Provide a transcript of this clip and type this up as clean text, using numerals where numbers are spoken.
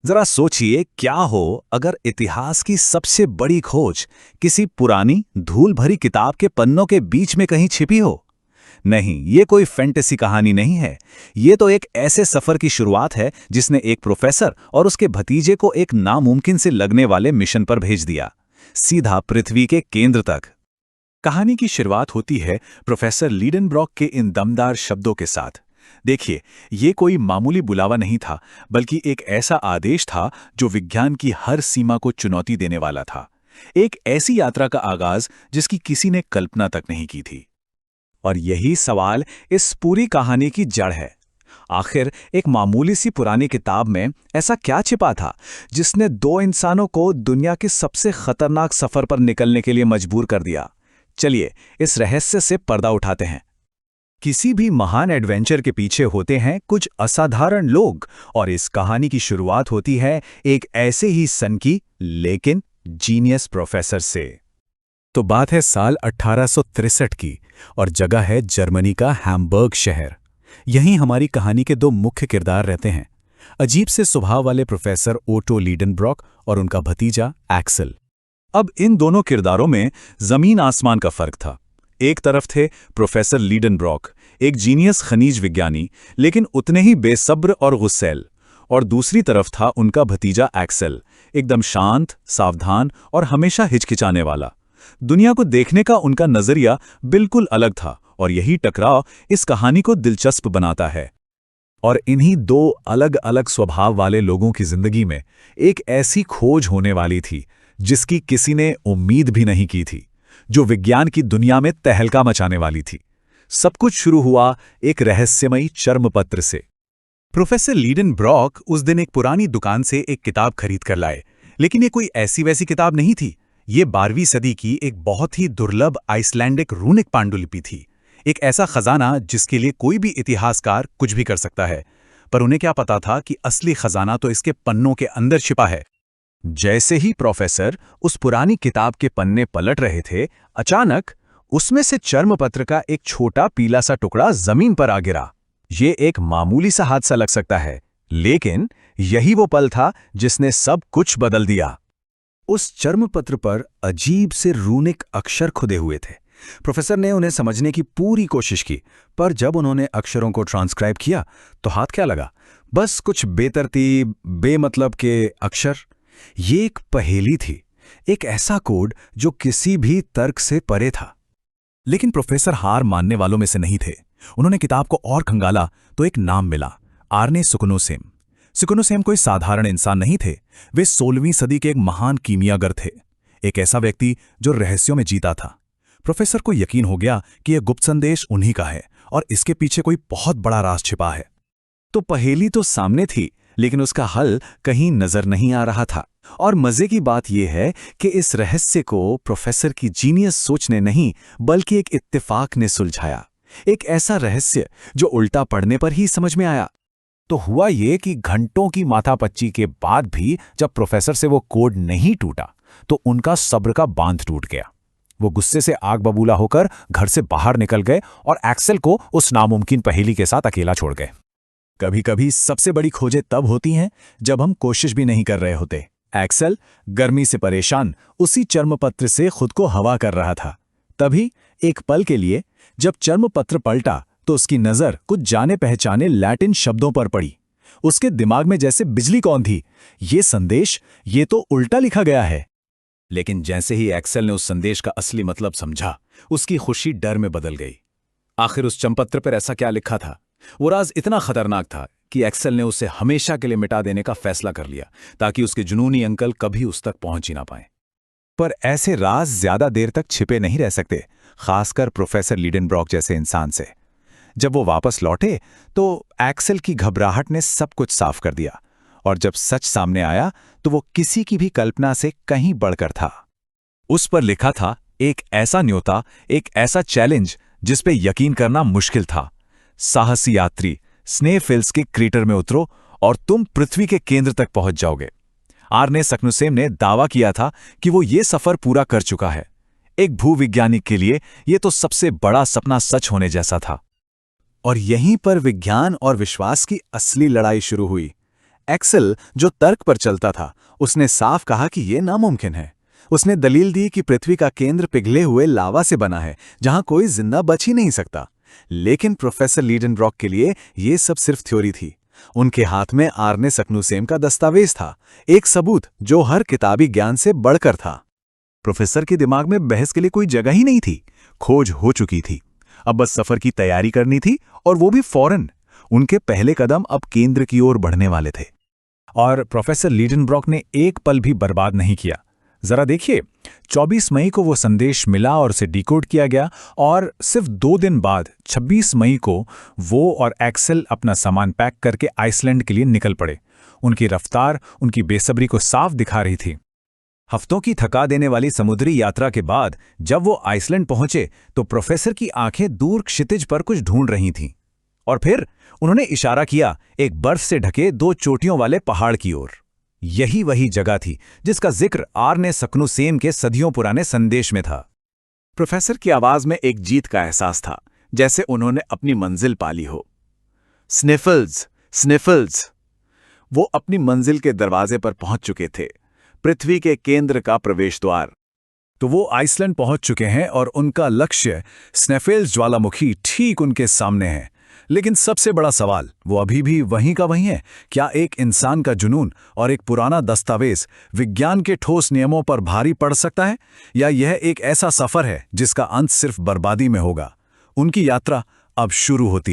जरा सोचिए क्या हो अगर इतिहास की सबसे बड़ी खोज किसी पुरानी धूल भरी किताब के पन्नों के बीच में कहीं छिपी हो। नहीं, ये कोई फैंटेसी कहानी नहीं है। ये तो एक ऐसे सफर की शुरुआत है जिसने एक प्रोफेसर और उसके भतीजे को एक नामुमकिन से लगने वाले मिशन पर भेज दिया, सीधा पृथ्वी के केंद्र तक। कहानी की शुरुआत होती है प्रोफेसर लीडेनब्रॉक के इन दमदार शब्दों के साथ। देखिए, ये कोई मामूली बुलावा नहीं था, बल्कि एक ऐसा आदेश था जो विज्ञान की हर सीमा को चुनौती देने वाला था। एक ऐसी यात्रा का आगाज जिसकी किसी ने कल्पना तक नहीं की थी। और यही सवाल इस पूरी कहानी की जड़ है। आखिर एक मामूली सी पुरानी किताब में ऐसा क्या छिपा था जिसने दो इंसानों को दुनिया के सबसे खतरनाक सफर पर निकलने के लिए मजबूर कर दिया। चलिए इस रहस्य से पर्दा उठाते हैं। किसी भी महान एडवेंचर के पीछे होते हैं कुछ असाधारण लोग, और इस कहानी की शुरुआत होती है एक ऐसे ही सनकी लेकिन जीनियस प्रोफेसर से। तो बात है साल 1863 की, और जगह है जर्मनी का हैम्बर्ग शहर। यहीं हमारी कहानी के दो मुख्य किरदार रहते हैं, अजीब से स्वभाव वाले प्रोफेसर ओटो लीडेनब्रॉक और उनका भतीजा एक्सेल। अब इन दोनों किरदारों में जमीन आसमान का फर्क था। एक तरफ थे प्रोफेसर लीडेनब्रॉक, एक जीनियस खनिज विज्ञानी लेकिन उतने ही बेसब्र और गुस्सैल, और दूसरी तरफ था उनका भतीजा एक्सेल, एकदम शांत, सावधान और हमेशा हिचकिचाने वाला। दुनिया को देखने का उनका नजरिया बिल्कुल अलग था, और यही टकराव इस कहानी को दिलचस्प बनाता है। और इन्हीं दो अलग अलग स्वभाव वाले लोगों की जिंदगी में एक ऐसी खोज होने वाली थी जिसकी किसी ने उम्मीद भी नहीं की थी, जो विज्ञान की दुनिया में तहलका मचाने वाली थी। सब कुछ शुरू हुआ एक रहस्यमयी चर्मपत्र से। प्रोफेसर लीडेनब्रॉक उस दिन एक पुरानी दुकान से एक किताब खरीद कर लाए, लेकिन ये कोई ऐसी वैसी किताब नहीं थी। ये 12वीं सदी की एक बहुत ही दुर्लभ आइसलैंडिक रूनिक पांडुलिपि थी, एक ऐसा खजाना जिसके लिए कोई भी इतिहासकार कुछ भी कर सकता है। पर उन्हें क्या पता था कि असली खजाना तो इसके पन्नों के अंदर छिपा है। जैसे ही प्रोफेसर उस पुरानी किताब के पन्ने पलट रहे थे, अचानक उसमें से चर्मपत्र का एक छोटा पीला सा टुकड़ा जमीन पर आ गिरा। ये एक मामूली सा हादसा लग सकता है, लेकिन यही वो पल था जिसने सब कुछ बदल दिया। उस चर्मपत्र पर अजीब से रूनिक अक्षर खुदे हुए थे। प्रोफेसर ने उन्हें समझने की पूरी कोशिश की, पर जब उन्होंने अक्षरों को ट्रांसक्राइब किया तो हाथ क्या लगा, बस कुछ बेतरतीब बेमतलब के अक्षर। ये एक पहेली थी, एक ऐसा कोड जो किसी भी तर्क से परे था। लेकिन प्रोफेसर हार मानने वालों में से नहीं थे। उन्होंने किताब को और खंगाला तो एक नाम मिला, आर्ने सुकुनोसेम। सुकुनोसेम कोई साधारण इंसान नहीं थे, वे 16वीं सदी के एक महान कीमियागर थे, एक ऐसा व्यक्ति जो रहस्यों में जीता था। प्रोफेसर को यकीन हो गया कि यह गुप्त संदेश उन्हीं का है और इसके पीछे कोई बहुत बड़ा राज छिपा है। तो पहेली तो सामने थी, लेकिन उसका हल कहीं नजर नहीं आ रहा था। और मजे की बात यह है कि इस रहस्य को प्रोफेसर की जीनियस सोच ने नहीं, बल्कि एक इत्तेफाक ने सुलझाया। एक ऐसा रहस्य जो उल्टा पढ़ने पर ही समझ में आया। तो हुआ ये कि घंटों की माथापच्ची के बाद भी जब प्रोफेसर से वो कोड नहीं टूटा, तो उनका सब्र का बांध टूट गया। वो गुस्से से आग बबूला होकर घर से बाहर निकल गए और एक्सेल को उस नामुमकिन पहेली के साथ अकेला छोड़ गए। कभी कभी सबसे बड़ी खोजें तब होती हैं जब हम कोशिश भी नहीं कर रहे होते। एक्सेल गर्मी से परेशान उसी चर्मपत्र से खुद को हवा कर रहा था। तभी एक पल के लिए जब चर्मपत्र पलटा तो उसकी नजर कुछ जाने पहचाने लैटिन शब्दों पर पड़ी। उसके दिमाग में जैसे बिजली कौन थी, ये संदेश, ये तो उल्टा लिखा गया है। लेकिन जैसे ही एक्सेल ने उस संदेश का असली मतलब समझा, उसकी खुशी डर में बदल गई। आखिर उस चर्मपत्र पर ऐसा क्या लिखा था? वो राज इतना खतरनाक था कि एक्सेल ने उसे हमेशा के लिए मिटा देने का फैसला कर लिया, ताकि उसके जुनूनी अंकल कभी उस तक पहुंच ही ना पाए। पर ऐसे राज ज्यादा देर तक छिपे नहीं रह सकते, खासकर प्रोफेसर लीडेनब्रॉक जैसे इंसान से। जब वो वापस लौटे तो एक्सेल की घबराहट ने सब कुछ साफ कर दिया, और जब सच सामने आया तो वो किसी की भी कल्पना से कहीं बढ़कर था। उस पर लिखा था एक ऐसा न्योता, एक ऐसा चैलेंज जिस पे यकीन करना मुश्किल था। साहसी यात्री, स्नेफिल्स के क्रेटर में उतरो और तुम पृथ्वी के केंद्र तक पहुंच जाओगे। आर्ने सुकुनोसेम ने दावा किया था कि वो ये सफर पूरा कर चुका है। एक भूविज्ञानी के लिए ये तो सबसे बड़ा सपना सच होने जैसा था। और यहीं पर विज्ञान और विश्वास की असली लड़ाई शुरू हुई। एक्सेल, जो तर्क पर चलता था, उसने साफ कहा कि यह नामुमकिन है। उसने दलील दी कि पृथ्वी का केंद्र पिघले हुए लावा से बना है, जहां कोई जिंदा बच ही नहीं सकता। लेकिन प्रोफेसर लीडेनब्रॉक के लिए यह सब सिर्फ थ्योरी थी। उनके हाथ में आर्ने सक्नुसेम का दस्तावेज था, एक सबूत जो हर किताबी ज्ञान से बढ़कर था। प्रोफेसर के दिमाग में बहस के लिए कोई जगह ही नहीं थी। खोज हो चुकी थी, अब बस सफर की तैयारी करनी थी, और वो भी फौरन। उनके पहले कदम अब केंद्र की ओर बढ़ने वाले थे। और प्रोफेसर लीडेनब्रॉक ने एक पल भी बर्बाद नहीं किया। जरा देखिए, 24 मई को वो संदेश मिला और उसे डिकोड किया गया, और सिर्फ 2 दिन बाद 26 मई को वो और एक्सेल अपना सामान पैक करके आइसलैंड के लिए निकल पड़े। उनकी रफ्तार उनकी बेसब्री को साफ दिखा रही थी। हफ्तों की थका देने वाली समुद्री यात्रा के बाद जब वो आइसलैंड पहुंचे तो प्रोफेसर की आंखें दूर क्षितिज पर कुछ ढूंढ रही थीं। और फिर उन्होंने इशारा किया एक बर्फ से ढके 2 चोटियों वाले पहाड़ की ओर। यही वही जगह थी जिसका जिक्र आर्ने सक्नुसेम के सदियों पुराने संदेश में था। प्रोफेसर की आवाज में एक जीत का एहसास था, जैसे उन्होंने अपनी मंजिल पाली हो। स्निफल्स, स्निफल्स। वो अपनी मंजिल के दरवाजे पर पहुंच चुके थे, पृथ्वी के केंद्र का प्रवेश द्वार। तो वो आइसलैंड पहुंच चुके हैं और उनका लक्ष्य स्नेफेल्स ज्वालामुखी ठीक उनके सामने है। लेकिन सबसे बड़ा सवाल वो अभी भी वहीं का वहीं है। क्या एक इंसान का जुनून और एक पुराना दस्तावेज विज्ञान के ठोस नियमों पर भारी पड़ सकता है, या यह एक ऐसा सफर है जिसका अंत सिर्फ बर्बादी में होगा? उनकी यात्रा अब शुरू होती है।